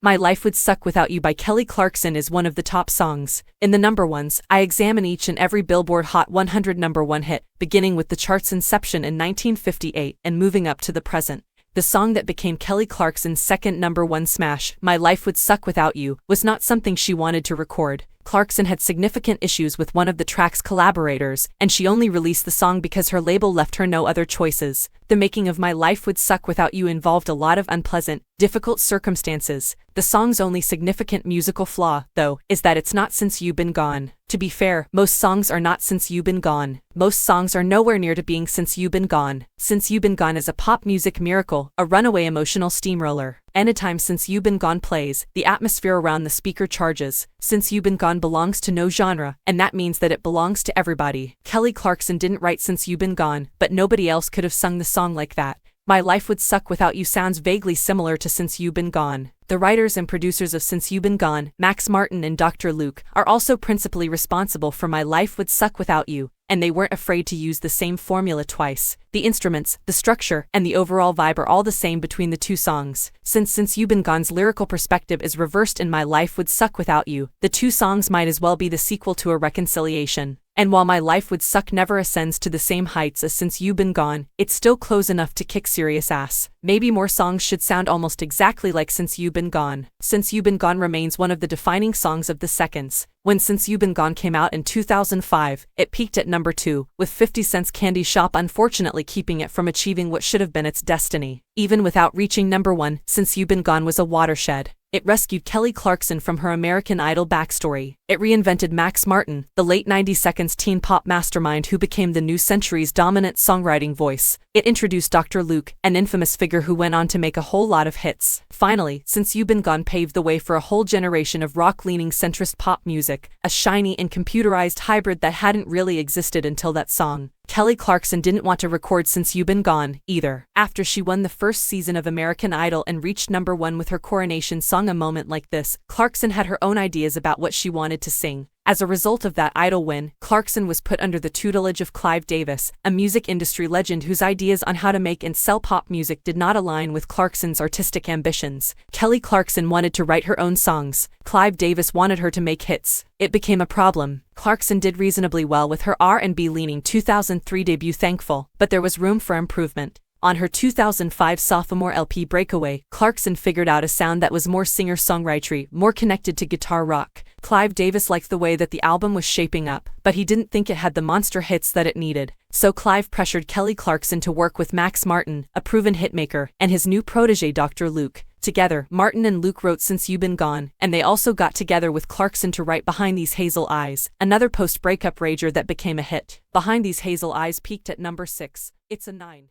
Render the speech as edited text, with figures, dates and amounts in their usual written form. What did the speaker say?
My Life Would Suck Without You by Kelly Clarkson is one of the top songs. In the number ones, I examine each and every Billboard Hot 100 number one hit, beginning with the chart's inception in 1958 and moving up to the present. The song that became Kelly Clarkson's second number one smash, My Life Would Suck Without You, was not something she wanted to record. Clarkson had significant issues with one of the track's collaborators, and she only released the song because her label left her no other choices. The making of My Life Would Suck Without You involved a lot of unpleasant, difficult circumstances. The song's only significant musical flaw, though, is that it's not Since You've Been Gone. To be fair, most songs are not Since You've Been Gone. Most songs are nowhere near to being Since You've Been Gone. Since You've Been Gone is a pop music miracle, a runaway emotional steamroller. Anytime Since You've Been Gone plays, the atmosphere around the speaker charges. Since You've Been Gone belongs to no genre, and that means that it belongs to everybody. Kelly Clarkson didn't write Since You've Been Gone, but nobody else could have sung the song like that. My Life Would Suck Without You sounds vaguely similar to Since You've Been Gone. The writers and producers of Since You've Been Gone, Max Martin and Dr. Luke, are also principally responsible for My Life Would Suck Without You, and they weren't afraid to use the same formula twice. The instruments, the structure, and the overall vibe are all the same between the two songs. Since You've Been Gone's lyrical perspective is reversed in My Life Would Suck Without You, the two songs might as well be the sequel to a reconciliation. And while My Life Would Suck never ascends to the same heights as Since You've Been Gone, it's still close enough to kick serious ass. Maybe more songs should sound almost exactly like Since You've Been Gone. Since You've Been Gone remains one of the defining songs of the seconds. When Since You've Been Gone came out in 2005, it peaked at number 2, with 50 Cent's Candy Shop unfortunately keeping it from achieving what should have been its destiny. Even without reaching number 1, Since You've Been Gone was a watershed. It rescued Kelly Clarkson from her American Idol backstory. It reinvented Max Martin, the late 90s teen pop mastermind who became the new century's dominant songwriting voice. It introduced Dr. Luke, an infamous figure who went on to make a whole lot of hits. Finally, Since You've Been Gone paved the way for a whole generation of rock-leaning centrist pop music, a shiny and computerized hybrid that hadn't really existed until that song. Kelly Clarkson didn't want to record Since You've Been Gone, either. After she won the first season of American Idol and reached number 1 with her coronation song A Moment Like This, Clarkson had her own ideas about what she wanted to sing. As a result of that Idol win, Clarkson was put under the tutelage of Clive Davis, a music industry legend whose ideas on how to make and sell pop music did not align with Clarkson's artistic ambitions. Kelly Clarkson wanted to write her own songs. Clive Davis wanted her to make hits. It became a problem. Clarkson did reasonably well with her R&B-leaning 2003 debut Thankful, but there was room for improvement. On her 2005 sophomore LP Breakaway, Clarkson figured out a sound that was more singer-songwritery, more connected to guitar rock. Clive Davis liked the way that the album was shaping up, but he didn't think it had the monster hits that it needed. So Clive pressured Kelly Clarkson to work with Max Martin, a proven hitmaker, and his new protege Dr. Luke. Together, Martin and Luke wrote Since You've Been Gone, and they also got together with Clarkson to write Behind These Hazel Eyes, another post-breakup rager that became a hit. Behind These Hazel Eyes peaked at number 6. It's a 9.